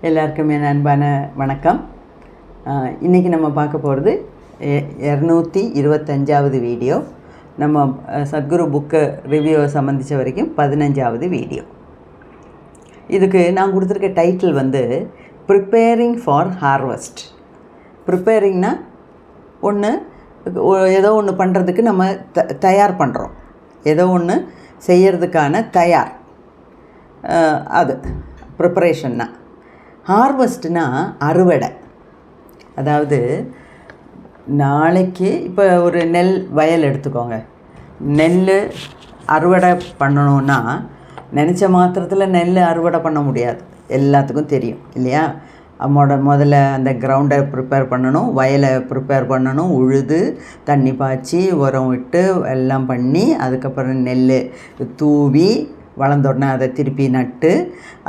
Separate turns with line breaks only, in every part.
எல்லாருக்கும் என் அன்பான வணக்கம். இன்றைக்கி நம்ம பார்க்க போகிறது 225வது வீடியோ. நம்ம சத்குரு புக்கு ரிவ்யூவை சம்மந்தித்த வரைக்கும் 15வது வீடியோ. இதுக்கு நான் கொடுத்துருக்க டைட்டில் வந்து ப்ரிப்பேரிங் ஃபார் ஹார்வெஸ்ட். ப்ரிப்பேரிங்னா ஏதோ ஒன்று பண்ணுறதுக்கு நம்ம தயார் பண்ணுறோம், ஏதோ ஒன்று செய்கிறதுக்கான தயார், அது ப்ரிப்பரேஷன்னா. ஹார்வெஸ்ட்னா அறுவடை. அதாவது நாளைக்கு இப்போ ஒரு நெல் வயல் எடுத்துக்கோங்க. நெல் அறுவடை பண்ணணுன்னா நினச்ச மாத்திரத்தில் நெல் அறுவடை பண்ண முடியாது, எல்லாத்துக்கும் தெரியும் இல்லையா? முதல்ல அந்த கிரவுண்டை ப்ரிப்பேர் பண்ணணும், வயலை ப்ரிப்பேர் பண்ணணும், உழுது தண்ணி பாய்ச்சி உரம் விட்டு எல்லாம் பண்ணி அதுக்கப்புறம் நெல் தூவி வளர்ந்தோடனே அதை திருப்பி நட்டு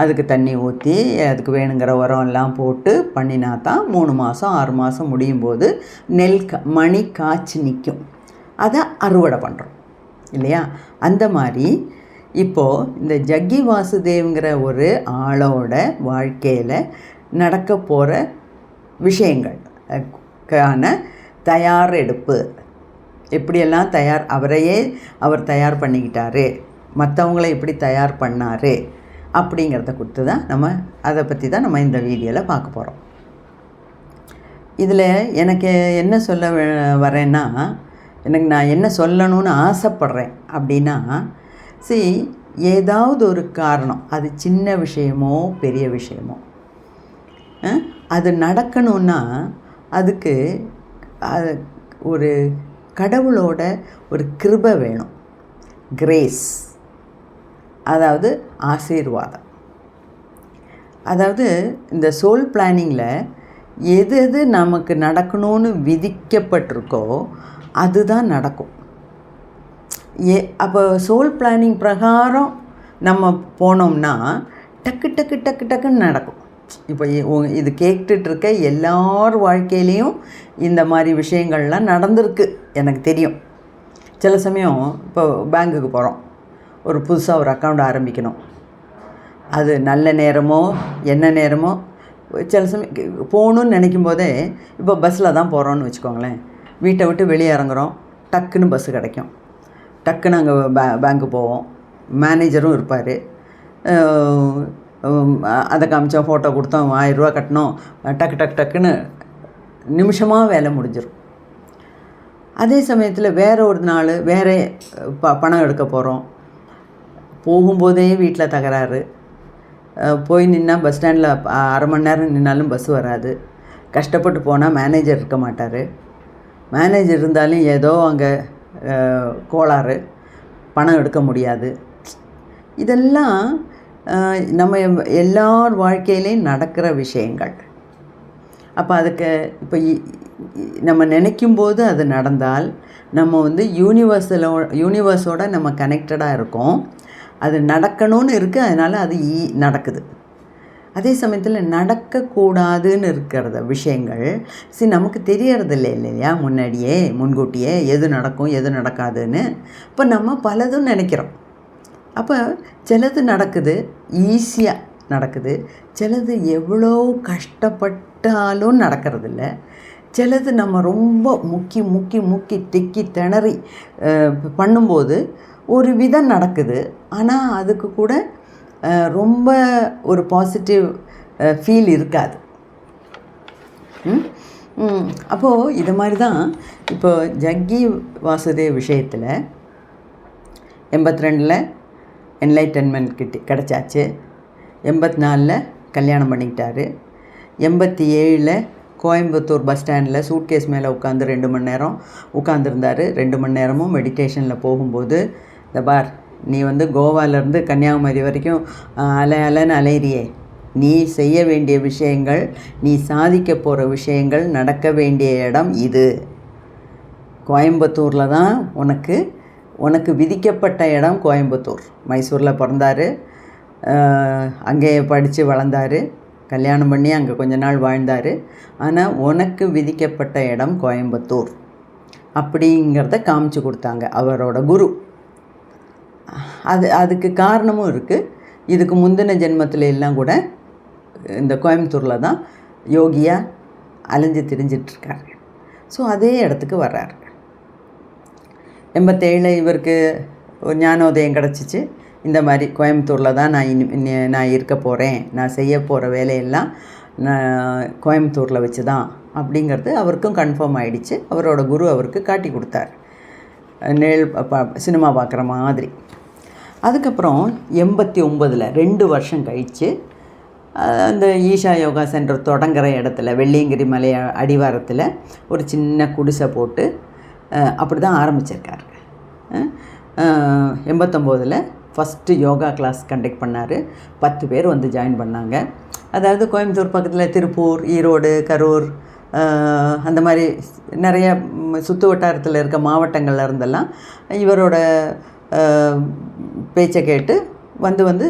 அதுக்கு தண்ணி ஊற்றி அதுக்கு வேணுங்கிற உரம் எல்லாம் போட்டு பண்ணினா தான் 3 மாதம் 6 மாதம் முடியும் போது நெல் மணி காய்ச்சி நிற்கும். அதை அறுவடை பண்ணுறோம் இல்லையா? அந்த மாதிரி இப்போது இந்த ஜக்கி வாசுதேவ்ங்கிற ஒரு ஆளோட வாழ்க்கையில் நடக்க போகிற விஷயங்களுக்கான தயாரெடுப்பு, எப்படியெல்லாம் அவர் தயார் பண்ணிக்கிட்டாரு, மற்றவங்களை எப்படி தயார் பண்ணார் அப்படிங்கிறத கொடுத்து தான் அதை பற்றி தான் நம்ம இந்த வீடியோவில் பார்க்க போகிறோம். இதில் எனக்கு என்ன சொல்ல வரேன்னா, நான் என்ன சொல்லணும்னு ஆசைப்பட்றேன் அப்படின்னா, ஏதாவது ஒரு காரணம், அது சின்ன விஷயமோ பெரிய விஷயமோ, அது நடக்கணும்னா அதுக்கு ஒரு கடவுளோட ஒரு கிருபை வேணும், கிரேஸ், அதாவது ஆசீர்வாதம். அதாவது இந்த சோல் பிளானிங்கில் எது நமக்கு நடக்கணும்னு விதிக்கப்பட்டிருக்கோ அதுதான் நடக்கும். அப்போ சோல் பிளானிங் பிரகாரம் நம்ம போனோம்னா டக்குன்னு நடக்கும். இப்போ இது கேட்டுட்ருக்க எல்லார் வாழ்க்கையிலையும் இந்த மாதிரி விஷயங்கள்லாம் நடந்திருக்கு, எனக்கு தெரியும். சில சமயம் இப்போ பேங்க்குக்கு போகிறோம், ஒரு புதுசாக ஒரு அக்கௌண்ட் ஆரம்பிக்கணும். அது நல்ல நேரமோ என்ன நேரமோ, சில சமயம் போகணுன்னு நினைக்கும் போதே, இப்போ பஸ்ஸில் தான் போகிறோன்னு வச்சுக்கோங்களேன், வீட்டை விட்டு வெளியே இறங்குறோம், டக்குன்னு பஸ்ஸு கிடைக்கும், டக்குன்னு அங்கே பேங்க்கு போவோம், மேனேஜரும் இருப்பார், அதை காமிச்சோம், ஃபோட்டோ கொடுத்தோம், 1000 ரூபா கட்டணும், டக்குன்னு நிமிஷமாக வேலை முடிஞ்சிடும். அதே சமயத்தில் வேறு ஒரு நாள் வேறு பணம் எடுக்க போகிறோம், போகும்போதே வீட்டில் தகராறு, போய் நின்னால் பஸ் ஸ்டாண்டில் அரை மணி நேரம் நின்னாலும் பஸ் வராது, கஷ்டப்பட்டு போனால் மேனேஜர் இருக்க மாட்டார், மேனேஜர் இருந்தாலும் ஏதோ அங்கே கோளாறு, பணம் எடுக்க முடியாது. இதெல்லாம் நம்ம எல்லார் வாழ்க்கையிலையும் நடக்கிற விஷயங்கள். அப்போ அதுக்கு இப்போ நம்ம நினைக்கும்போது அது நடந்தால் நம்ம யூனிவர்ஸோட நம்ம கனெக்டடாக இருக்கோம். அது நடக்கணும்னு இருக்குது, அதனால் அது நடக்குது. அதே சமயத்தில் நடக்கக்கூடாதுன்னு இருக்கிற விஷயங்கள் நமக்கு தெரியறதில்லை இல்லையா? முன்கூட்டியே எது நடக்கும் எது நடக்காதுன்னு. இப்போ நம்ம பலதும் நினைக்கிறோம். அப்போ சிலது நடக்குது, ஈஸியாக நடக்குது, சிலது எவ்வளோ கஷ்டப்பட்டாலும் நடக்கிறதில்ல, சிலது நம்ம ரொம்ப முக்கி திக்கி திணறி பண்ணும்போது ஒரு விதம் நடக்குது, ஆனால் அதுக்கு கூட ரொம்ப ஒரு பாசிட்டிவ் ஃபீல் இருக்காது. அப்போது இது மாதிரி தான் இப்போ ஜக்கி வாசுதேவ் விஷயத்தில் 82ல் என்லைட்டன்மெண்ட் கிடச்சாச்சு, 84ல் கல்யாணம் பண்ணிக்கிட்டாரு, 87ல் கோயம்புத்தூர் பஸ் ஸ்டாண்டில் சூட்கேஸ் மேலே உட்காந்து 2 மணி நேரம் உட்காந்துருந்தார். 2 மணி நேரமும் மெடிடேஷனில் போகும்போது, இந்த பார், நீ கோவாலேருந்து கன்னியாகுமரி வரைக்கும் அலைன்னு அலையிறியே, நீ செய்ய வேண்டிய விஷயங்கள், நீ சாதிக்க போகிற விஷயங்கள், நடக்க வேண்டிய இடம் இது, கோயம்புத்தூரில் தான் உனக்கு விதிக்கப்பட்ட இடம் கோயம்புத்தூர். மைசூரில் பிறந்தார், அங்கே படித்து வளர்ந்தார், கல்யாணம் பண்ணி அங்கே கொஞ்ச நாள் வாழ்ந்தார். ஆனால் உனக்கு விதிக்கப்பட்ட இடம் கோயம்புத்தூர் அப்படிங்கிறத காமிச்சு கொடுத்தாங்க அவரோட குரு. அதுக்கு காரணமும் இருக்குது. இதுக்கு முந்தின ஜென்மத்தில் எல்லாம் கூட இந்த கோயம்புத்தூரில் தான் யோகியாக அலைஞ்சு திரிஞ்சிட்ருக்காரு. ஸோ அதே இடத்துக்கு வர்றாரு. 87 இவருக்கு ஒரு ஞானோதயம் கிடச்சிச்சு. இந்த மாதிரி கோயம்புத்தூரில் தான் நான் இருக்க போகிறேன், நான் செய்ய போகிற வேலையெல்லாம் நான் கோயம்புத்தூரில் வச்சு தான் அப்படிங்கிறது அவருக்கும் கன்ஃபார்ம் ஆகிடுச்சு. அவரோட குரு அவருக்கு காட்டி கொடுத்தார், சினிமா பார்க்குற மாதிரி. அதுக்கப்புறம் 89 2 வருஷம் கழித்து அந்த ஈஷா யோகா சென்டர் தொடங்குகிற இடத்துல வெள்ளியங்கிரி மலை அடிவாரத்தில் ஒரு சின்ன குடிசை போட்டு அப்படி தான் ஆரம்பிச்சிருக்காரு. 89 ஃபஸ்ட்டு யோகா கிளாஸ் கண்டக்ட் பண்ணார். 10 பேர் வந்து ஜாயின் பண்ணாங்க. அதாவது கோயம்புத்தூர் பக்கத்தில் திருப்பூர், ஈரோடு, கரூர், அந்த மாதிரி நிறைய சுற்று வட்டாரத்தில் இருக்க மாவட்டங்களில் இருந்தெல்லாம் இவரோட பேச்சை கேட்டு வந்து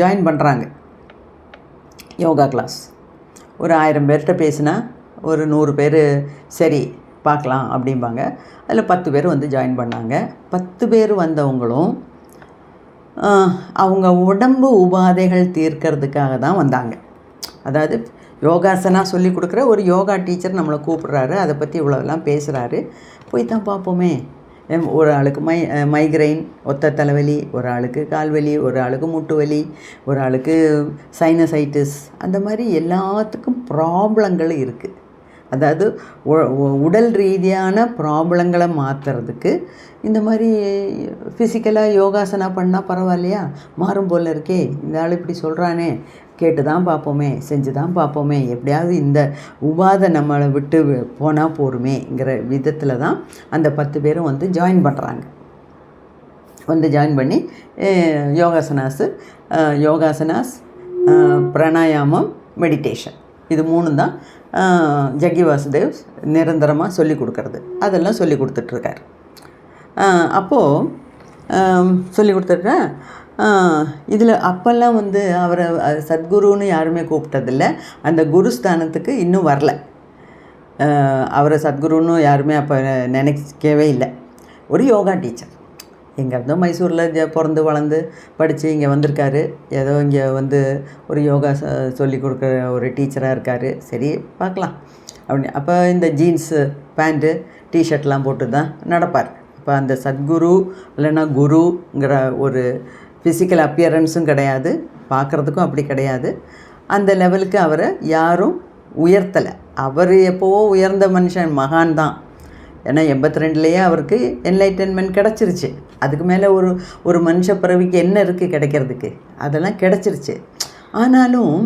ஜாயின் பண்ணுறாங்க யோகா கிளாஸ். ஒரு 1000 பேர்கிட்ட பேசினா ஒரு 100 பேர் சரி பார்க்கலாம் அப்படிம்பாங்க. அதில் 10 பேர் வந்து ஜாயின் பண்ணாங்க. 10 பேர் வந்தவங்களும் அவங்க உடம்பு உபாதைகள் தீர்க்கறதுக்காக தான் வந்தாங்க. அதாவது யோகாசனா சொல்லி கொடுக்குற ஒரு யோகா டீச்சர் நம்மளை கூப்பிட்றாரு, அதை பற்றி இவ்வளோலாம் பேசுகிறாரு, போய் தான் பார்ப்போமே. ஒரு ஆளுக்கு மைக்ரைன் ஒத்த தலைவலி, ஒரு ஆளுக்கு கால்வலி, ஒரு ஆளுக்கு முட்டு வலி, ஒரு ஆளுக்கு சைனசைட்டிஸ், அந்த மாதிரி எல்லாத்துக்கும் ப்ராப்ளங்கள் இருக்குது. அதாவது உடல் ரீதியான ப்ராப்ளங்களை மாற்றுறதுக்கு இந்த மாதிரி ஃபிசிக்கலாக யோகாசனா பண்ணால் பரவாயில்லையா, மாறும் போல் இருக்கே, இந்த ஆள் இப்படி சொல்கிறானே, கேட்டு தான் பார்ப்போமே, செஞ்சு தான் பார்ப்போமே, எப்படியாவது இந்த உபாதை நம்மளை விட்டு போனால் போருமேங்கிற விதத்தில் தான் அந்த 10 பேரும் வந்து ஜாயின் பண்ணுறாங்க. வந்து ஜாயின் பண்ணி யோகாசனாஸ், பிராணாயாமம், மெடிடேஷன், இது 3 தான் ஜக்கி வாசுதேவ் நிரந்தரமாக சொல்லி கொடுக்கறது. அதெல்லாம் சொல்லி கொடுத்துட்ருக்கார். அப்போது சொல்லி கொடுத்துருக்கேன். இதில் அப்போல்லாம் வந்து அவரை சத்குருன்னு யாருமே கூப்பிட்டதில்லை. அந்த குருஸ்தானத்துக்கு இன்னும் வரல. அவரை சத்குருன்னு யாருமே அப்போ நினைக்கவே இல்லை. ஒரு யோகா டீச்சர் எங்கே இருந்தோ மைசூரில் பிறந்து வளர்ந்து படித்து இங்கே வந்திருக்காரு. ஏதோ இங்கே வந்து ஒரு யோகா சொல்லி கொடுக்குற ஒரு டீச்சராக இருக்கார். சரி பார்க்கலாம் அப்படின்னு. அப்போ இந்த ஜீன்ஸு பேண்ட்டு டிஷர்ட்லாம் போட்டு தான் நடப்பார். இப்போ அந்த சத்குரு இல்லைன்னா குருங்கிற ஒரு ஃபிசிக்கல் அப்பியரன்ஸும் கிடையாது, பார்க்குறதுக்கும் அப்படி கிடையாது. அந்த லெவலுக்கு அவரை யாரும் உயர்த்தலை. அவர் எப்போவோ உயர்ந்த மனுஷன், மகான் தான். ஏன்னா 82லேயே அவருக்கு என்லைட்டன்மெண்ட் கிடச்சிருச்சு. அதுக்கு மேலே ஒரு மனுஷ பிறவிக்கு என்ன இருக்குது கிடைக்கிறதுக்கு, அதெல்லாம் கிடச்சிருச்சு. ஆனாலும்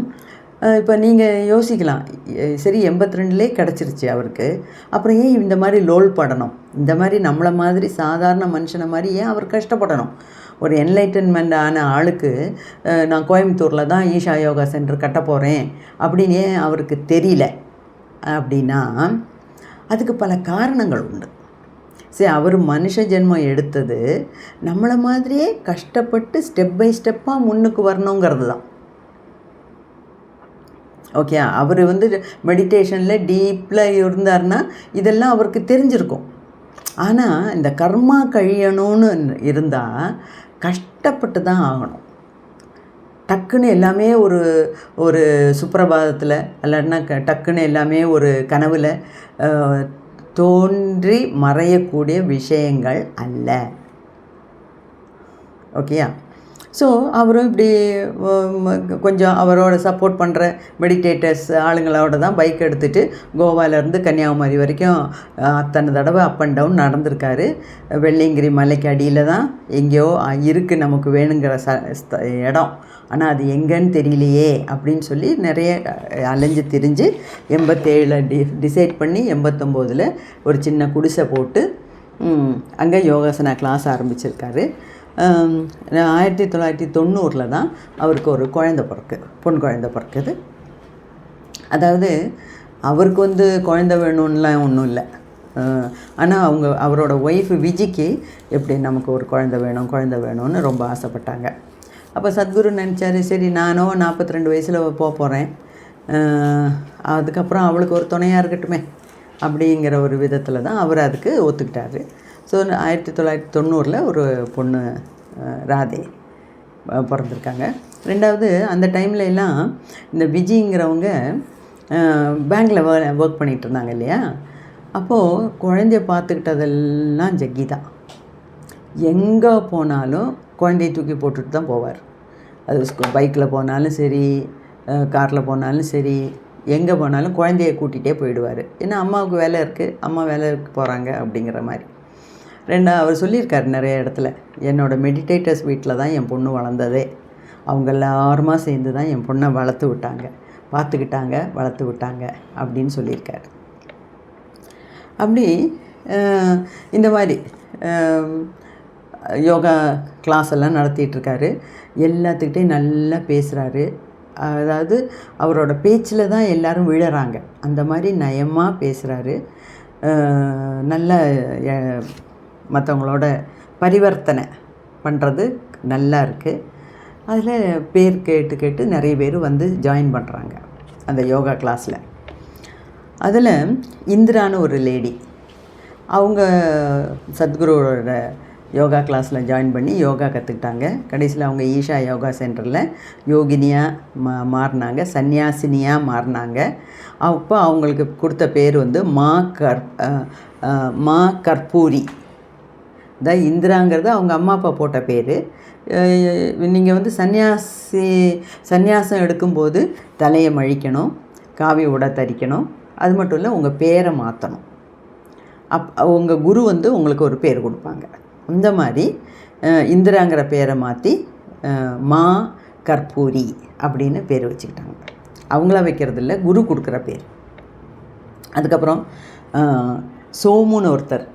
இப்போ நீங்கள் யோசிக்கலாம், சரி 82லேயே கிடச்சிருச்சு அவருக்கு, அப்புறம் ஏன் இந்த மாதிரி லோல் படணும், இந்த மாதிரி நம்மளை மாதிரி சாதாரண மனுஷனை மாதிரி ஏன் அவர் கஷ்டப்படணும்? ஒரு என்லைட்டன்மெண்ட் ஆன ஆளுக்கு நான் கோயம்புத்தூரில் தான் ஈஷா யோகா சென்டர் கட்ட போகிறேன் அப்படின்னு ஏன் அவருக்கு தெரியல அப்படின்னா, அதுக்கு பல காரணங்கள் உண்டு. சரி, அவர் மனுஷ ஜென்மம் எடுத்தது நம்மளை மாதிரியே கஷ்டப்பட்டு ஸ்டெப் பை ஸ்டெப்பாக முன்னுக்கு வரணுங்கிறது தான். ஓகே, அவர் வந்து மெடிடேஷனில் டீப்பில் இருந்தார்னா இதெல்லாம் அவருக்கு தெரிஞ்சிருக்கும். ஆனால் இந்த கர்மா கழியணும்னு இருந்தால் கஷ்டப்பட்டு தான் ஆகணும். டக்குன்னு எல்லாமே ஒரு சுப்பிரபாதத்தில் இல்லைன்னா டக்குன்னு எல்லாமே ஒரு கனவில் தோன்றி மறையக்கூடிய விஷயங்கள் அல்ல. ஓகேயா? ஸோ அவரும் இப்படி கொஞ்சம் அவரோட சப்போர்ட் பண்ணுற மெடிடேட்டர்ஸ் ஆளுங்களோட தான் பைக் எடுத்துகிட்டு கோவாலேருந்து கன்னியாகுமரி வரைக்கும் அத்தனை தடவை அப் அண்ட் டவுன் நடந்திருக்காரு. வெள்ளியங்கிரி மலைக்கு அடியில் தான் எங்கேயோ இருக்குது நமக்கு வேணுங்கிற இடம், ஆனால் அது எங்கேன்னு தெரியலையே அப்படின்னு சொல்லி நிறைய அலைஞ்சு திரிஞ்சு 87 டிசைட் பண்ணி 89 ஒரு சின்ன குடிசை போட்டு அங்கே யோகாசனா கிளாஸ் ஆரம்பிச்சிருக்காரு. 1990 தான் அவருக்கு ஒரு குழந்தை பொன் குழந்தை பிறக்குது. அதாவது அவருக்கு வந்து குழந்தை வேணும்லாம் ஒன்றும் இல்லை. ஆனால் அவரோட ஒய்ஃபு விஜிக்கு எப்படி நமக்கு ஒரு குழந்தை வேணும்னு ரொம்ப ஆசைப்பட்டாங்க. அப்போ சத்குரு நினச்சாரு, சரி நானும் 42 வயசில் போகிறேன், அதுக்கப்புறம் அவளுக்கு ஒரு துணையாக இருக்கட்டுமே அப்படிங்கிற ஒரு விதத்தில் தான் அவர் அதுக்கு ஒத்துக்கிட்டார். ஸோ 1990 ஒரு பொண்ணு ராதே பிறந்திருக்காங்க. ரெண்டாவது அந்த டைமில் எல்லாம் இந்த விஜிங்கிறவங்க பேங்க்கில் ஒர்க் பண்ணிகிட்டு இருந்தாங்க இல்லையா. அப்போது குழந்தைய பார்த்துக்கிட்டதெல்லாம் ஜக்கி தான். எங்கே போனாலும் குழந்தைய தூக்கி போட்டுட்டு தான் போவார். அது பைக்கில் போனாலும் சரி, காரில் போனாலும் சரி, எங்கே போனாலும் குழந்தைய கூட்டிகிட்டே போயிடுவார். ஏன்னா அம்மாவுக்கு வேலை இருக்குது, அம்மா வேலைக்கு போகிறாங்க அப்படிங்கிற மாதிரி. அவர் சொல்லியிருக்கார் நிறைய இடத்துல, என்னோடய மெடிடேட்டர்ஸ் வீட்டில் தான் என் பொண்ணு வளர்ந்ததே. அவங்க எல்லாருமா சேர்ந்து தான் என் பொண்ணை வளர்த்து விட்டாங்க, பார்த்துக்கிட்டாங்க, வளர்த்து விட்டாங்க அப்படின்னு சொல்லியிருக்கார். அப்படி இந்த மாதிரி யோகா கிளாஸ் எல்லாம் நடத்திட்டுருக்காரு. எல்லாத்துக்கிட்டையும் நல்லா பேசுகிறாரு. அதாவது அவரோட பேச்சில் தான் எல்லோரும் விழுறாங்க. அந்த மாதிரி நயமாக பேசுகிறாரு. நல்ல மற்றவங்களோட பரிவர்த்தனை பண்ணுறது நல்லா இருக்குது. அதில் பேர் கேட்டு கேட்டு நிறைய பேர் வந்து ஜாயின் பண்ணுறாங்க அந்த யோகா கிளாஸில். அதில் இந்திரான்னு ஒரு லேடி, அவங்க சத்குருவோட யோகா கிளாஸில் ஜாயின் பண்ணி யோகா கற்றுக்கிட்டாங்க. கடைசியில் அவங்க ஈஷா யோகா சென்டரில் யோகினியாக மாறினாங்க, சன்னியாசினியாக மாறினாங்க. அப்போ அவங்களுக்கு கொடுத்த பேர் வந்து மா கற்பூரி. இந்திராங்கிறது அவங்க அம்மா அப்பா போட்ட பேர். நீங்கள் வந்து சந்நியாசம் எடுக்கும்போது தலையை மழிக்கணும், காவி உடை தரிக்கணும். அது மட்டும் இல்லை, உங்கள் பேரை மாற்றணும். உங்கள் குரு வந்து உங்களுக்கு ஒரு பேர் கொடுப்பாங்க. அந்த மாதிரி இந்திராங்கிற பேரை மாற்றி மா கற்பூரி அப்படின்னு பேர் வச்சுக்கிட்டாங்க. அவங்களா வைக்கிறது இல்லை, குரு கொடுக்குற பேர். அதுக்கப்புறம் சோமுன்னு ஒருத்தர்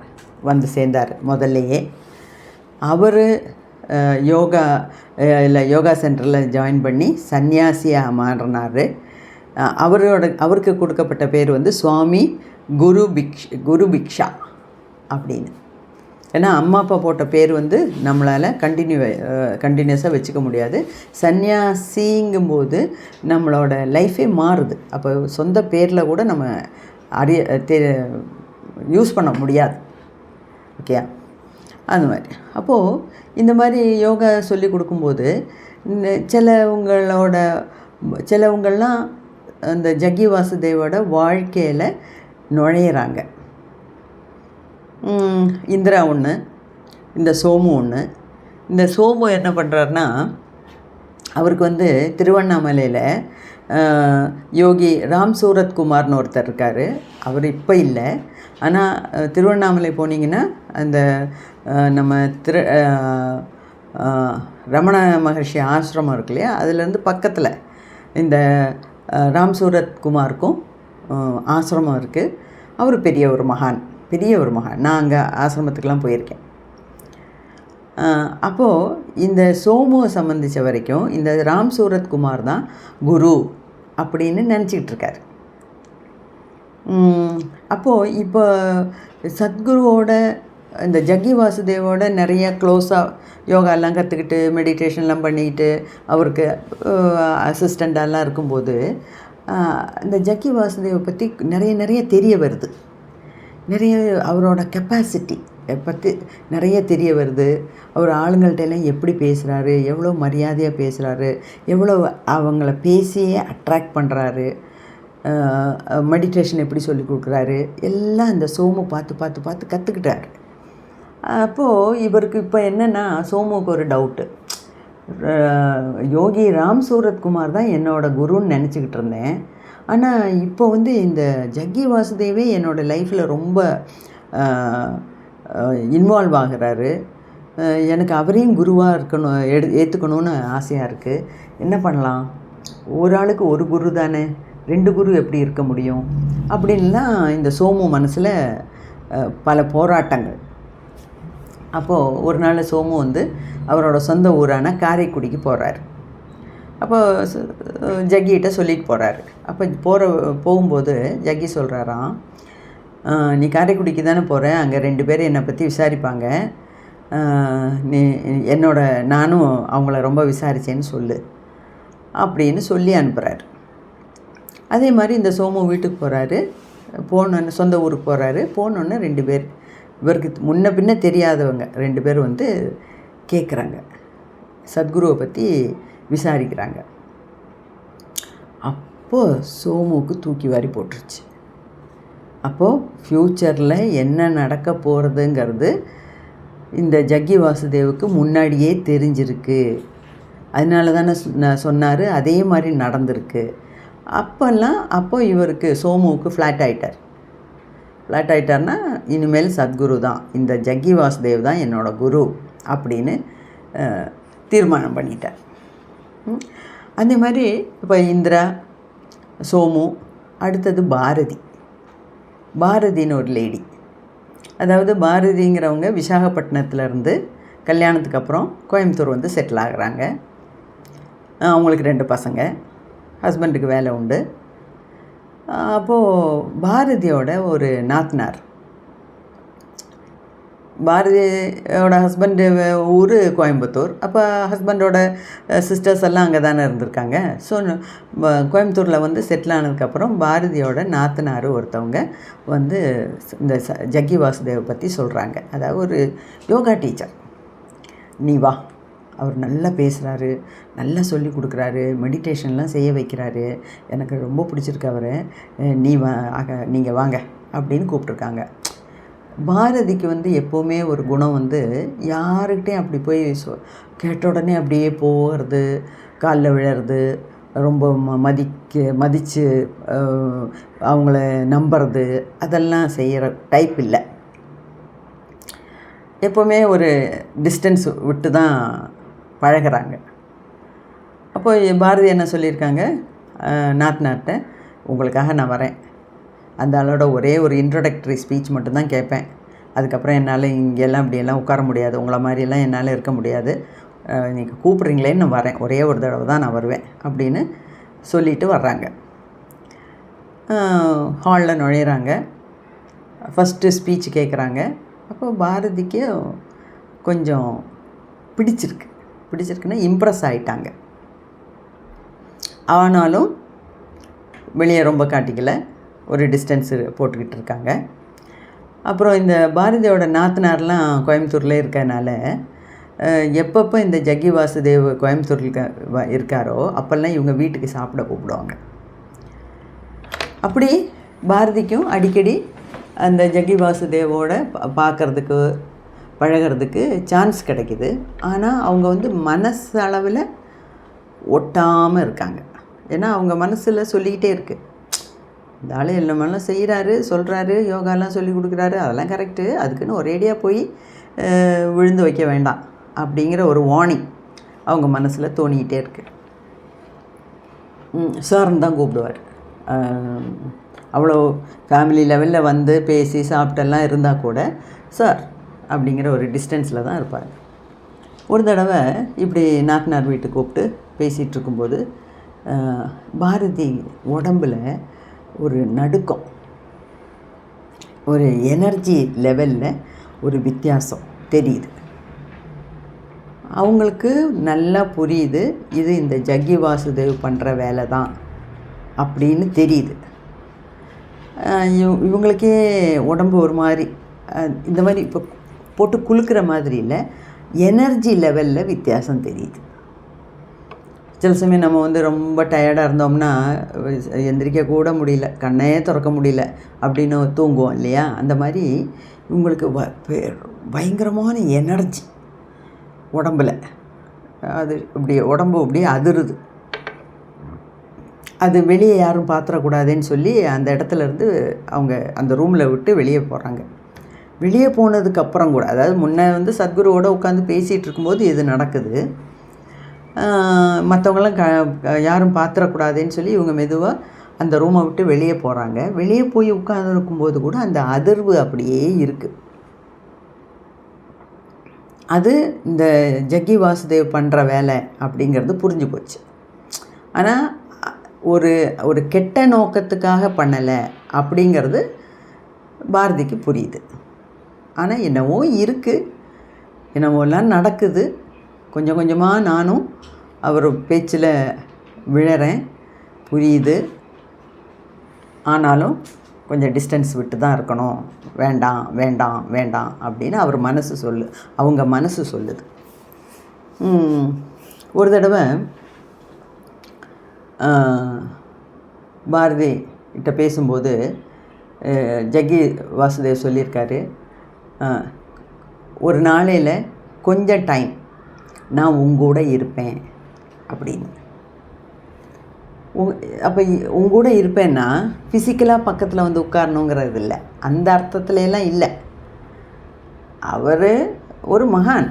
வந்து சேர்ந்தார் முதல்லையே. அவர் யோகா சென்டரில் ஜாயின் பண்ணி சன்னியாசியாக மாறினார். அவருக்கு கொடுக்கப்பட்ட பேர் வந்து சுவாமி குரு பிக்ஷா அப்படின்னு. ஏன்னா அம்மா அப்பா போட்ட பேர் வந்து நம்மளால் கண்டினியூஸாக வச்சுக்க முடியாது. சன்னியாசிங்கும்போது நம்மளோட லைஃபே மாறுது. அப்போ சொந்த பேரில் கூட நம்ம யூஸ் பண்ண முடியாது. ஓகே, அந்த மாதிரி. அப்போது இந்த மாதிரி யோகா சொல்லி கொடுக்கும்போது சிலவங்கள்லாம் அந்த ஜக்கி வாசுதேவோட வாழ்க்கையில் நுழையிறாங்க. இந்திரா ஒன்று, இந்த சோமு ஒன்று. இந்த சோமு என்ன பண்ணுறாருன்னா, அவருக்கு வந்து திருவண்ணாமலையில் யோகி ராம் சூரத்குமார்னு ஒருத்தர் இருக்கார். அவர் இப்போ இல்லை, ஆனால் திருவண்ணாமலை போனீங்கன்னா அந்த நம்ம ரமண மகர்ஷி ஆசிரமம் இருக்கு இல்லையா, அதுலேருந்து பக்கத்தில் இந்த ராம் சூரத்குமாருக்கும் ஆசிரமம் இருக்குது. அவர் பெரிய ஒரு மகான். நான் அங்கே ஆசிரமத்துக்கெலாம் போயிருக்கேன். அப்போது இந்த சோமுவை சம்மந்தித்த வரைக்கும் இந்த ராம் சூரத்குமார் தான் குரு அப்படின்னு நினச்சிக்கிட்டு இருக்கார். அப்போது இப்போ சத்குருவோட இந்த ஜக்கி வாசுதேவோட நிறைய க்ளோஸாக யோகாலாம் கற்றுக்கிட்டு மெடிடேஷன்லாம் பண்ணிக்கிட்டு அவருக்கு அசிஸ்டண்ட்டாலாம் இருக்கும்போது இந்த ஜக்கி வாசுதேவை பற்றி நிறைய தெரிய வருது. நிறைய அவரோட கெப்பாசிட்டி பற்றி நிறைய தெரிய வருது. அவர் ஆளுங்கள்ட்டெல்லாம் எப்படி பேசுகிறாரு, எவ்வளோ மரியாதையாக பேசுகிறாரு, எவ்வளோ அவங்கள பேசியே அட்ராக்ட் பண்ணுறாரு, மெடிடேஷன் எப்படி சொல்லி கொடுக்குறாரு, எல்லாம் இந்த சோமு பார்த்து கற்றுக்கிட்டாரு. அப்போது இவருக்கு இப்போ என்னென்னா, சோமுக்கு ஒரு டவுட்டு. யோகி ராம் சூரத்குமார் தான் என்னோடய குருன்னு நினச்சிக்கிட்டு இருந்தேன். ஆனால் இப்போ வந்து இந்த ஜக்கி வாசுதேவே என்னோடய லைஃப்பில் ரொம்ப இன்வால்வ் ஆகிறாரு. எனக்கு அவரையும் குருவாக இருக்கணும், ஏற்றுக்கணும்னு ஆசையாக இருக்குது. என்ன பண்ணலாம்? ஒரு ஆளுக்கு ஒரு குரு தானே, 2 குரு எப்படி இருக்க முடியும்? அப்படின்லாம் இந்த சோமு மனசில் பல போராட்டங்கள். அப்போது ஒரு நாள் சோமு வந்து அவரோட சொந்த ஊரான காரைக்குடிக்கு போகிறார். அப்போ ஜக்கிகிட்ட சொல்லிட்டு போகிறாரு. அப்போ போகும்போது ஜக்கி சொல்கிறாராம், நீ காரைக்குடிக்கு தானே போகிற, அங்கே 2 பேர் என்னை பற்றி விசாரிப்பாங்க, நானும் அவங்கள ரொம்ப விசாரித்தேன்னு சொல்லு அப்படின்னு சொல்லி அனுப்புகிறாரு. அதே மாதிரி இந்த சோமு வீட்டுக்கு போகிறாரு. போனோன்னு சொந்த ஊருக்கு போகிறாரு. போனோன்னு 2 பேர், இவருக்கு முன்ன பின்ன தெரியாதவங்க 2 பேர் வந்து கேட்குறாங்க, சத்குருவை பற்றி விசாரிக்கிறாங்க. அப்போது சோமுவுக்கு தூக்கி வாரி போட்டுருச்சு. அப்போது ஃப்யூச்சரில் என்ன நடக்க போகிறதுங்கிறது இந்த ஜக்கி வாசுதேவுக்கு முன்னாடியே தெரிஞ்சிருக்கு. அதனால தானே சொன்னார், அதே மாதிரி நடந்திருக்கு. அப்போ இவருக்கு சோமுவுக்கு ஃப்ளாட் ஆகிட்டார்னா இனிமேல் சத்குரு தான், இந்த ஜக்கி வாசுதேவ் தான் என்னோடய குரு அப்படின்னு தீர்மானம் பண்ணிட்டார். அதே மாதிரி இப்போ இந்திரா, சோமு, அடுத்தது பாரதின்னு ஒரு லேடி. அதாவது பாரதிங்கிறவங்க விசாகப்பட்டினத்துலேருந்து கல்யாணத்துக்கு அப்புறம் கோயம்புத்தூர் வந்து செட்டில் ஆகுறாங்க. அவங்களுக்கு 2 பசங்க, ஹஸ்பண்டுக்கு வேலை உண்டு. அப்போது பாரதியோட ஒரு நாத்தனார், பாரதியோட ஹஸ்பண்டு ஊர் கோயம்புத்தூர். அப்போ ஹஸ்பண்டோட சிஸ்டர்ஸ் எல்லாம் அங்கே தானே இருந்திருக்காங்க. ஸோ கோயம்புத்தூரில் வந்து செட்டில் ஆனதுக்கப்புறம் பாரதியோட நாத்தனார் ஒருத்தவங்க வந்து இந்த ஜக்கி வாசுதேவை பற்றி சொல்கிறாங்க. அதாவது ஒரு யோகா டீச்சர், நீ வா, அவர் நல்லா பேசுகிறாரு, நல்லா சொல்லி கொடுக்குறாரு, மெடிடேஷன்லாம் செய்ய வைக்கிறாரு, எனக்கு ரொம்ப பிடிச்சிருக்கு அவரை, நீங்கள் வாங்க அப்படின்னு கூப்பிட்ருக்காங்க. பாரதிக்கு வந்து எப்போவுமே ஒரு குணம் வந்து யாருக்கிட்டையும் அப்படி போய் கேட்ட உடனே அப்படியே போகிறது, காலில் விழறது, ரொம்ப மதித்து அவங்கள நம்புறது, அதெல்லாம் செய்கிற டைப் இல்லை. எப்போவுமே ஒரு டிஸ்டன்ஸ் விட்டு தான் பழகிறாங்க. அப்போ பாரதி என்ன சொல்லியிருக்காங்க, நாத்தனார்கிட்ட, உங்களுக்காக நான் வரேன், அந்த ஆளோட ஒரே ஒரு இன்ட்ரோடக்டரி ஸ்பீச் மட்டும்தான் கேட்பேன், அதுக்கப்புறம் என்னால் இங்கெல்லாம் அப்படியெல்லாம் உட்கார முடியாது, உங்களை மாதிரியெல்லாம் என்னால் இருக்க முடியாது, நீங்கள் கூப்பிட்றீங்களேன்னு நான் வரேன், ஒரே ஒரு தடவை தான் நான் வருவேன் அப்படின்னு சொல்லிட்டு வர்றாங்க. ஹாலில் நுழையிறாங்க. ஃபஸ்ட்டு ஸ்பீச் கேட்குறாங்க. அப்போ பாரதிக்கு கொஞ்சம் பிடிச்சிருக்குன்னா இம்ப்ரெஸ் ஆகிட்டாங்க. ஆனாலும் வெளியே ரொம்ப காட்டிக்கல, ஒரு டிஸ்டன்ஸு போட்டுக்கிட்டு இருக்காங்க. அப்புறம் இந்த பாரதியோட நாத்தனார்லாம் கோயம்புத்தூரில் இருக்கனால எப்பப்போ இந்த ஜக்கி வாசுதேவ் கோயம்புத்தூரில் இருக்காரோ அப்போல்லாம் இவங்க வீட்டுக்கு சாப்பிட கூப்பிடுவாங்க. அப்படி பாரதிக்கும் அடிக்கடி அந்த ஜக்கி வாசுதேவோட பார்க்குறதுக்கு பழகிறதுக்கு சான்ஸ் கிடைக்கிது. ஆனால் அவங்க வந்து மனசளவில் ஒட்டாமல் இருக்காங்க. ஏன்னா அவங்க மனசில் சொல்லிக்கிட்டே இருக்குது, இந்த ஆள் எல்லாமெல்லாம் செய்கிறாரு, சொல்கிறாரு, யோகாலாம் சொல்லி கொடுக்குறாரு, அதெல்லாம் கரெக்டு, அதுக்குன்னு ஒரேடியாக போய் விழுந்து வைக்க வேண்டாம் அப்படிங்கிற ஒரு வார்னிங் அவங்க மனசில் தோணிக்கிட்டே இருக்குது. சார்ன்னு தான் கூப்பிடுவார். அவ்வளோ ஃபேமிலி லெவலில் வந்து பேசி சாப்பிட்டெல்லாம் இருந்தால் கூட சார் அப்படிங்கிற ஒரு டிஸ்டன்ஸில் தான் இருப்பார். ஒரு தடவை இப்படி நாத்தனார் வீட்டுக்கு கூப்பிட்டு பேசிகிட்டு இருக்கும்போது பாரதி உடம்பில் ஒரு நடுக்கம், ஒரு எனர்ஜி லெவலில் ஒரு வித்தியாசம் தெரியுது. அவங்களுக்கு நல்லா புரியுது, இது இந்த ஜக்கி வாசுதேவ் பண்ணுற வேலை தான் அப்படின்னு தெரியுது. இவங்களுக்கே உடம்பு ஒரு மாதிரி இந்த மாதிரி இப்போ போட்டு குலுக்கிற மாதிரி இல்லை, எனர்ஜி லெவலில் வித்தியாசம் தெரியுது. சில சமயம் நம்ம வந்து ரொம்ப டயர்டாக இருந்தோம்னா எந்திரிக்க கூட முடியல, கண்ணே திறக்க முடியல அப்படின்னு தூங்குவோம் இல்லையா, அந்த மாதிரி இவங்களுக்கு பயங்கரமான எனர்ஜி உடம்பில், அது இப்படி உடம்பு அப்படியே அதிருது. அது வெளியே யாரும் பார்த்துடக்கூடாதுன்னு சொல்லி அந்த இடத்துலேருந்து அவங்க அந்த ரூமில் விட்டு வெளியே போகிறாங்க. வெளியே போனதுக்கப்புறம் கூட, அதாவது முன்னே வந்து சத்குருவோடு உட்காந்து பேசிகிட்டு இருக்கும்போது இது நடக்குது, மற்றவங்களாம் யாரும் பார்த்துடக்கூடாதுன்னு சொல்லி இவங்க மெதுவாக அந்த ரூமை விட்டு வெளியே போகிறாங்க. வெளியே போய் உட்காந்துருக்கும்போது கூட அந்த அதிர்வு அப்படியே இருக்குது. அது இந்த ஜக்கி வாசுதேவ் பண்ணுற வேலை அப்படிங்கிறது புரிஞ்சு போச்சு. ஆனால் ஒரு கெட்ட நோக்கத்துக்காக பண்ணலை அப்படிங்கிறது பாரதிக்கு புரியுது. ஆனால் என்னவோ இருக்குது, என்னவோலாம் நடக்குது, கொஞ்சம் கொஞ்சமாக நானும் அவர் பேச்சில் விழறேன், புரியுது. ஆனாலும் கொஞ்சம் டிஸ்டன்ஸ் விட்டு தான் இருக்கணும், வேண்டாம் வேண்டாம் வேண்டாம் அப்படின்னு அவங்க மனசு சொல்லுது. ஒரு தடவை பாரதி கிட்ட பேசும்போது ஜக்கி வாசுதேவ் சொல்லியிருக்காரு, ஒரு நாளையில் கொஞ்சம் டைம் நான் உங்கூட இருப்பேன் அப்படின்னு. அப்போ உங்கூட இருப்பேன்னா ஃபிசிக்கலாக பக்கத்தில் வந்து உட்காரணுங்கிறது இல்லை, அந்த அர்த்தத்துலலாம் இல்லை. அவர் ஒரு மகான்.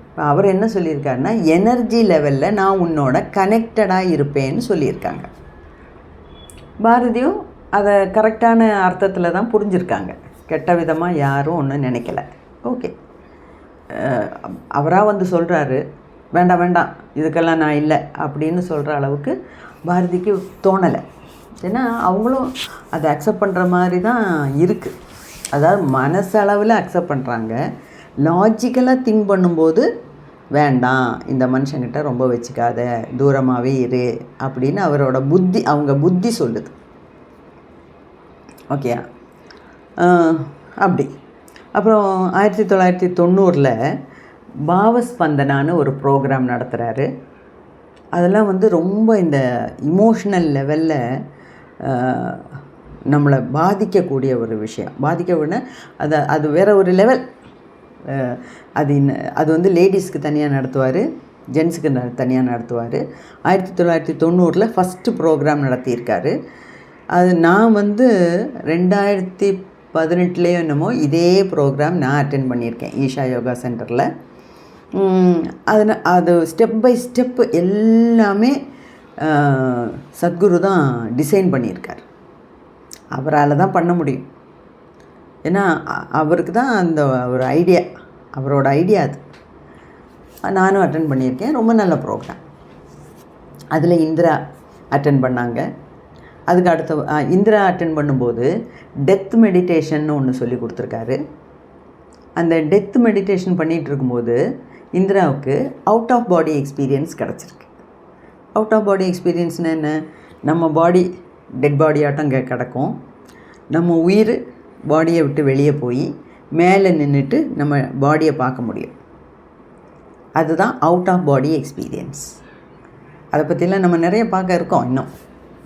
இப்போ அவர் என்ன சொல்லியிருக்காருன்னா, எனர்ஜி லெவலில் நான் உன்னோட கனெக்டடாக இருப்பேன்னு சொல்லியிருக்காங்க. பாரதியும் அதை கரெக்டான அர்த்தத்தில் தான் புரிஞ்சுருக்காங்க. கெட்ட விதமாக யாரும் ஒன்றும் நினைக்கல. ஓகே, அவராக வந்து சொல்கிறாரு, வேண்டாம் வேண்டாம் இதுக்கெல்லாம் நான் இல்லை அப்படின்னு சொல்கிற அளவுக்கு பாரதிக்கு தோணலை. ஏன்னா அவங்களும் அதை அக்செப்ட் பண்ணுற மாதிரி தான் இருக்குது. அதாவது மனசளவில் அக்செப்ட் பண்ணுறாங்க, லாஜிக்கலாக திங்க் பண்ணும்போது வேண்டாம் இந்த மனுஷங்கிட்ட ரொம்ப வச்சுக்காத, தூரமாகவே இரு அப்படின்னு அவரோட புத்தி, அவங்க புத்தி சொல்லுது. ஓகே, அப்படி. அப்புறம் 1990 பாவஸ்பந்தனான்னு ஒரு ப்ரோக்ராம் நடத்துகிறாரு. அதெல்லாம் வந்து ரொம்ப இந்த இமோஷ்னல் லெவலில் நம்மளை பாதிக்கக்கூடிய ஒரு விஷயம். பாதிக்கக்கூடிய அது வேறு ஒரு லெவல். அது வந்து லேடிஸ்க்கு தனியாக நடத்துவார், ஜென்ஸுக்கு தனியாக நடத்துவார். 1990 ஃபஸ்ட்டு ப்ரோக்ராம் நடத்தியிருக்காரு. அது நான் வந்து 2018 என்னமோ இதே ப்ரோக்ராம் நான் அட்டென்ட் பண்ணியிருக்கேன் ஈஷா யோகா சென்டரில். அது ஸ்டெப் பை ஸ்டெப்பு எல்லாமே சத்குரு தான் டிசைன் பண்ணியிருக்கார். அவரால் தான் பண்ண முடியும். ஏன்னா அவருக்கு தான் அந்த ஒரு ஐடியா, அவரோட ஐடியா அது. நானும் அட்டென்ட் பண்ணியிருக்கேன். ரொம்ப நல்ல ப்ரோக்ராம். அதில் இந்திரா அட்டென்ட் பண்ணாங்க. அதுக்கு அடுத்த இந்திரா அட்டென்ட் பண்ணும்போது டெத் மெடிடேஷன்னு ஒன்று சொல்லி கொடுத்துருக்காரு. அந்த டெத் மெடிடேஷன் பண்ணிகிட்டு இருக்கும்போது இந்திராவுக்கு அவுட் ஆஃப் பாடி எக்ஸ்பீரியன்ஸ் கிடச்சிருக்கு. அவுட் ஆஃப் பாடி எக்ஸ்பீரியன்ஸ்னால் என்ன? நம்ம பாடி டெட் பாடியாட்டம் இங்கே கிடக்கும், நம்ம உயிர் பாடியை விட்டு வெளியே போய் மேலே நின்றுட்டு நம்ம பாடியை பார்க்க முடியும். அதுதான் அவுட் ஆஃப் பாடி எக்ஸ்பீரியன்ஸ். அதை பற்றிலாம் நம்ம நிறைய பார்க்க இருக்கோம். இன்னும்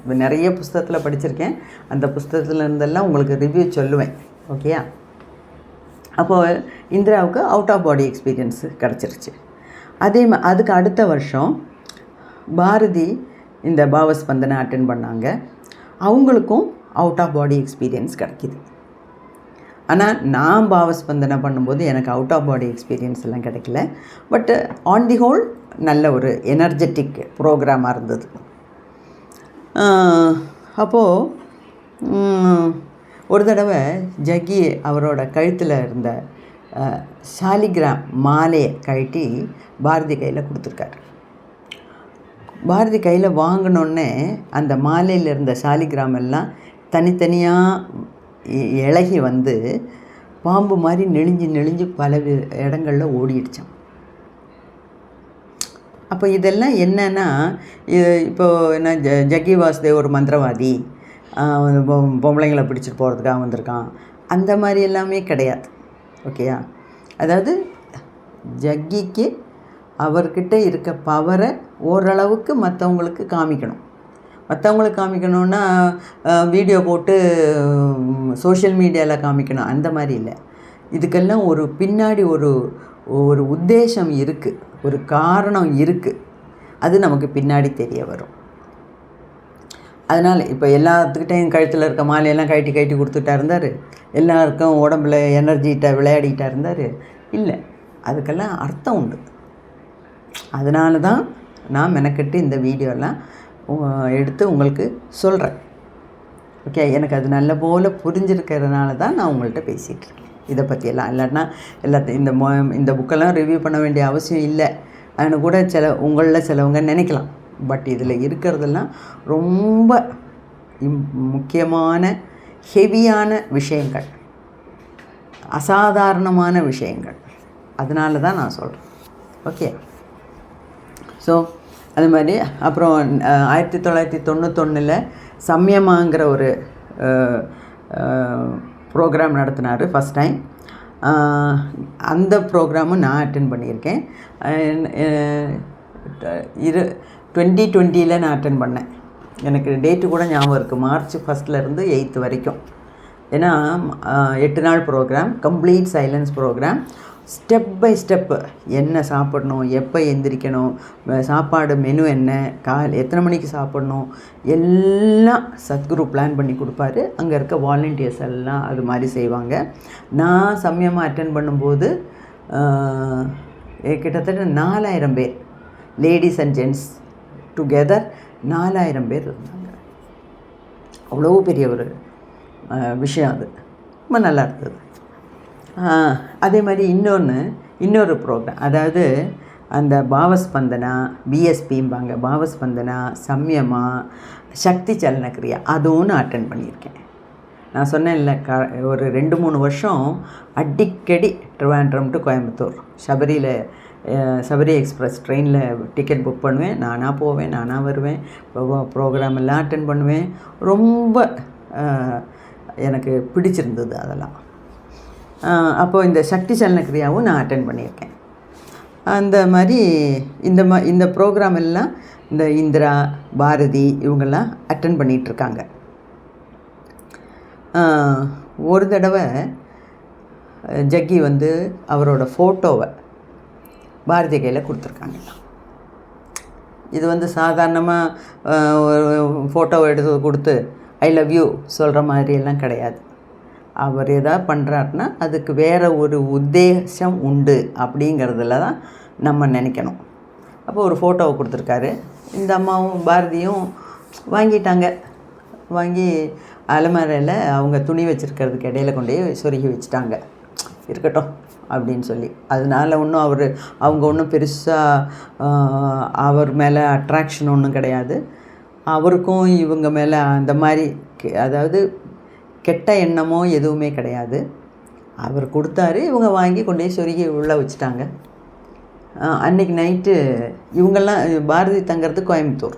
இப்போ நிறைய புஸ்தகத்தில் படிச்சிருக்கேன். அந்த புஸ்தகத்தில் இருந்தெல்லாம் உங்களுக்கு ரிவ்யூ சொல்லுவேன். ஓகேயா? அப்போது இந்திராவுக்கு அவுட் ஆஃப் பாடி எக்ஸ்பீரியன்ஸு கிடச்சிருச்சு. அதுக்கு அடுத்த வருஷம் பாரதி இந்த பாவஸ்பந்தனை அட்டென்ட் பண்ணாங்க. அவங்களுக்கும் அவுட் ஆஃப் பாடி எக்ஸ்பீரியன்ஸ் கிடைக்கிது. ஆனால் நான் பாவஸ்பந்தனை பண்ணும்போது எனக்கு அவுட் ஆஃப் பாடி எக்ஸ்பீரியன்ஸ் எல்லாம் கிடைக்கல. பட் ஆன் தி ஹோல் நல்ல ஒரு எனர்ஜெட்டிக் ப்ரோக்ராமாக இருந்தது. அப்போது ஒரு தடவை ஜக்கி அவரோட கழுத்தில் இருந்த சாலிகிராம் மாலையை கழட்டி பாரதி கையில் கொடுத்துருக்காரு. பாரதி கையில் வாங்கினோடனே அந்த மாலையில் இருந்த சாலிகிராம் எல்லாம் தனித்தனியாக இலகி வந்து பாம்பு மாதிரி நெளிஞ்சு பல இடங்களில் ஓடிடுச்சான். அப்போ இதெல்லாம் என்னென்னா, இப்போது என்ன ஜக்கி வாசுதேவ் ஒரு மந்திரவாதி, பொம்பளைங்களை பிடிச்சிட்டு போகிறதுக்காக வந்திருக்கான், அந்த மாதிரி எல்லாமே கிடையாது. ஓகேயா? அதாவது ஜக்கிக்கு அவர்கிட்ட இருக்க பவரை ஓரளவுக்கு மற்றவங்களுக்கு காமிக்கணும். மற்றவங்களுக்கு காமிக்கணுன்னா வீடியோ போட்டு சோஷியல் மீடியாவில் காமிக்கணும், அந்த மாதிரி இல்லை. இதுக்கெல்லாம் ஒரு பின்னாடி ஒரு உத்தேசம் இருக்குது, ஒரு காரணம் இருக்குது. அது நமக்கு பின்னாடி தெரிய வரும். அதனால் இப்போ எல்லாத்துக்கிட்டையும் கழுத்தில் இருக்க மாலையெல்லாம் கழட்டி கொடுத்துட்டா இருந்தார், எல்லாருக்கும் உடம்புல எனர்ஜிகிட்ட விளையாடிக்கிட்டா இருந்தார்? இல்லை, அதுக்கெல்லாம் அர்த்தம் உண்டு. அதனால தான் நான் மெனக்கெட்டு இந்த வீடியோலாம் எடுத்து உங்களுக்கு சொல்கிறேன். ஓகே, எனக்கு அது நல்ல போல் புரிஞ்சிருக்கிறதுனால தான் நான் உங்கள்கிட்ட பேசிகிட்டு இருக்கேன் இதை பற்றியெல்லாம். இல்லாட்டினா எல்லாத்தையும் இந்த புக்கெல்லாம் ரிவ்யூ பண்ண வேண்டிய அவசியம் இல்லை அதுன்னு கூட உங்களில் சிலவங்க நினைக்கலாம். பட் இதில் இருக்கிறதெல்லாம் ரொம்ப முக்கியமான ஹெவியான விஷயங்கள், அசாதாரணமான விஷயங்கள். அதனால தான் நான் சொல்கிறேன். ஓகே, ஸோ அது மாதிரி அப்புறம் 1991 சம்யமாங்கிற ஒரு ப்ரோக்ராம் நடத்தினார் ஃபஸ்ட் டைம். அந்த ப்ரோக்ராமும் நான் அட்டென்ட் பண்ணியிருக்கேன். 2020 நான் அட்டன் பண்ணேன். எனக்கு டேட்டு கூட ஞாபகம் இருக்குது. March 1 8 வரைக்கும். ஏன்னா 8 நாள் program, complete silence program. Step by step என்ன சாப்பிடணும், எப்போ எந்திரிக்கணும், சாப்பாடு மெனு என்ன, எத்தனை மணிக்கு சாப்பிடணும், எல்லாம் சத்குரு பிளான் பண்ணி கொடுப்பாரு. அங்கே இருக்க வாலண்டியர்ஸ் எல்லாம் அது மாதிரி செய்வாங்க. நான் சமயமாக அட்டன் பண்ணும்போது கிட்டத்தட்ட 4000 பேர், லேடிஸ் அண்ட் ஜென்ட்ஸ் டுகெதர் 4000 பேர் இருந்தாங்க. அவ்வளோ பெரிய ஒரு விஷயம் அது. ரொம்ப நல்லா இருந்தது. அதே மாதிரி இன்னொரு ப்ரோக்ராம், அதாவது அந்த பாவஸ்பந்தனா, பிஎஸ்பிம்பாங்க, பாவஸ்பந்தனா, சம்யமா, சக்தி சலனக்கிரியா, அதுவும் நான் அட்டன் பண்ணியிருக்கேன். நான் சொன்னேன்ல, ஒரு 2-3 வருஷம் அடிக்கடி ட்ரிவாண்ட்ரம் டு கோயம்புத்தூர் சபரி எக்ஸ்பிரஸ் ட்ரெயினில் டிக்கெட் புக் பண்ணுவேன். நானாக போவேன், நானாக வருவேன், ப்ரோக்ராம் எல்லாம் அட்டன் பண்ணுவேன். ரொம்ப எனக்கு பிடிச்சிருந்தது அதெல்லாம். அப்போது இந்த சக்தி சலனக்கிரியாவும் நான் அட்டன் பண்ணியிருக்கேன். அந்த மாதிரி இந்த ப்ரோக்ராம் எல்லாம் இந்த இந்திரா, பாரதி இவங்கெல்லாம் அட்டன் பண்ணிகிட்ருக்காங்க. ஒரு தடவை ஜக்கி அவரோட ஃபோட்டோவை பாரதி கையில் கொடுத்துருக்காங்க. இது சாதாரணமாக ஒரு ஃபோட்டோவை எடுத்து கொடுத்து ஐ லவ் யூ சொல்கிற மாதிரியெல்லாம் கிடையாது. அவர் எதாவது பண்ணுறாருன்னா அதுக்கு வேறு ஒரு உத்தேசம் உண்டு அப்படிங்கிறதுல தான் நம்ம நினைக்கணும். அப்போ ஒரு ஃபோட்டோவை கொடுத்துருக்காரு. இந்த அம்மாவும் பாரதியும் வாங்கிட்டாங்க. வாங்கி அலமாரியில் அவங்க துணி வச்சுருக்கிறதுக்கு இடையில கொண்டு சொருகி வச்சுட்டாங்க. இருக்கட்டும் அப்படின்னு சொல்லி. அதனால் அவங்க ஒன்றும் பெருசாக அவர் மேலே அட்ராக்ஷன் ஒன்றும் கிடையாது. அவருக்கும் இவங்க மேலே அந்த மாதிரி அதாவது கெட்ட எண்ணமோ எதுவுமே கிடையாது. அவர் கொடுத்தாரு, இவங்க வாங்கி கொண்டு சொருகி உள்ளே வச்சுட்டாங்க. அன்றைக்கி நைட்டு இவங்கெல்லாம் பாரதி தங்கிறது கோயம்புத்தூர்.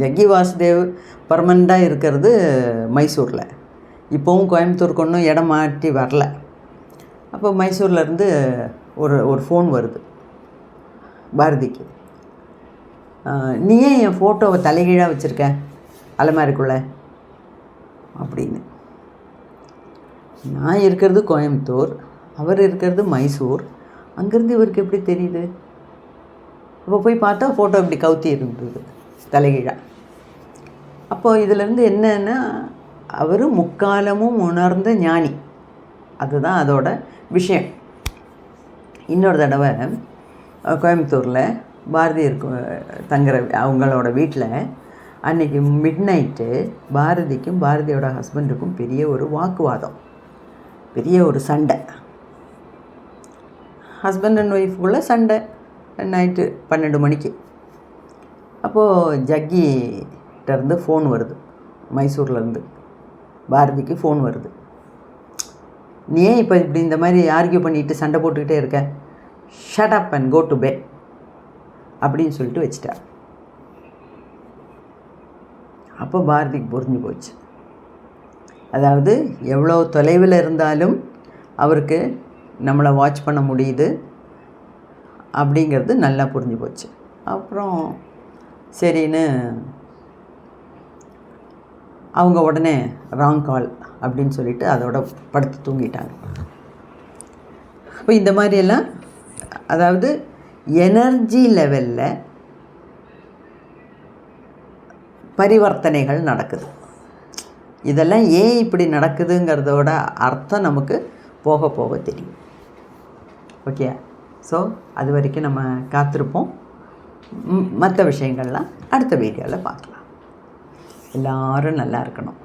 ஜக்கி வாசுதேவ் பர்மனெண்ட்டாக இருக்கிறது மைசூரில். இப்போவும் கோயம்புத்தூருக்கு ஒன்றும் இடம் மாற்றி வரல. அப்போ மைசூர்லேருந்து ஒரு ஃபோன் வருது பாரதிக்கு. நீ ஏன் என் ஃபோட்டோவை தலைகீழாக வச்சுருக்க அலமாரிக்குள்ளே அப்படின்னு. நான் இருக்கிறது கோயம்புத்தூர், அவர் இருக்கிறது மைசூர். அங்கேருந்து இவருக்கு எப்படி தெரியுது? அப்போ போய் பார்த்தா ஃபோட்டோ இப்படி கவுத்தி இருந்தது தலைகீழாக. அப்போது இதிலேருந்து என்னன்னா, அவர் முக்காலமும் உணர்ந்த ஞானி. அதுதான் அதோட விஷயம். இன்னொரு தடவை கோயம்புத்தூரில் பாரதி தங்குற அவங்களோட வீட்டில் அன்றைக்கி மிட்நைட்டு பாரதிக்கும் பாரதியோட ஹஸ்பண்டுக்கும் பெரிய ஒரு வாக்குவாதம், பெரிய ஒரு சண்டை. ஹஸ்பண்ட் அண்ட் ஒய்ஃபுக்குள்ளே சண்டை நைட்டு 12 மணிக்கு. அப்போது ஜக்கிட்டேருந்து ஃபோன் வருது, மைசூர்லேருந்து பாரதிக்கு ஃபோன் வருது. நீ ஏன் இப்போ இப்படி இந்த மாதிரி ஆர்கியூ பண்ணிவிட்டு சண்டை போட்டுக்கிட்டே இருக்க, shut up and go to bed அப்படின்னு சொல்லிட்டு வச்சிட்டார். அப்போ பாரதிக்கு புரிஞ்சு போச்சு. அதாவது எவ்வளோ தொலைவில் இருந்தாலும் அவருக்கு நம்மளை வாட்ச் பண்ண முடியுது அப்படிங்கிறது நல்லா புரிஞ்சு போச்சு. அப்புறம் சரின்னு அவங்க உடனே ராங் கால் அப்படின்னு சொல்லிட்டு அதோட படுத்து தூங்கிட்டாங்க. இப்போ இந்த மாதிரியெல்லாம் அதாவது எனர்ஜி லெவலில் பரிவர்த்தனைகள் நடக்குது. இதெல்லாம் ஏன் இப்படி நடக்குதுங்கிறதோட அர்த்தம் நமக்கு போக போக தெரியும். ஓகே, ஸோ அது வரைக்கும் நம்ம காத்திருப்போம். மற்ற விஷயங்கள்லாம் அடுத்த வீடியோவில் பார்க்கலாம். எல்லோரும் நல்லா இருக்கணும்.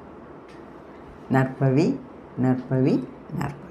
நற்பவி நற்பவி நற்பவி.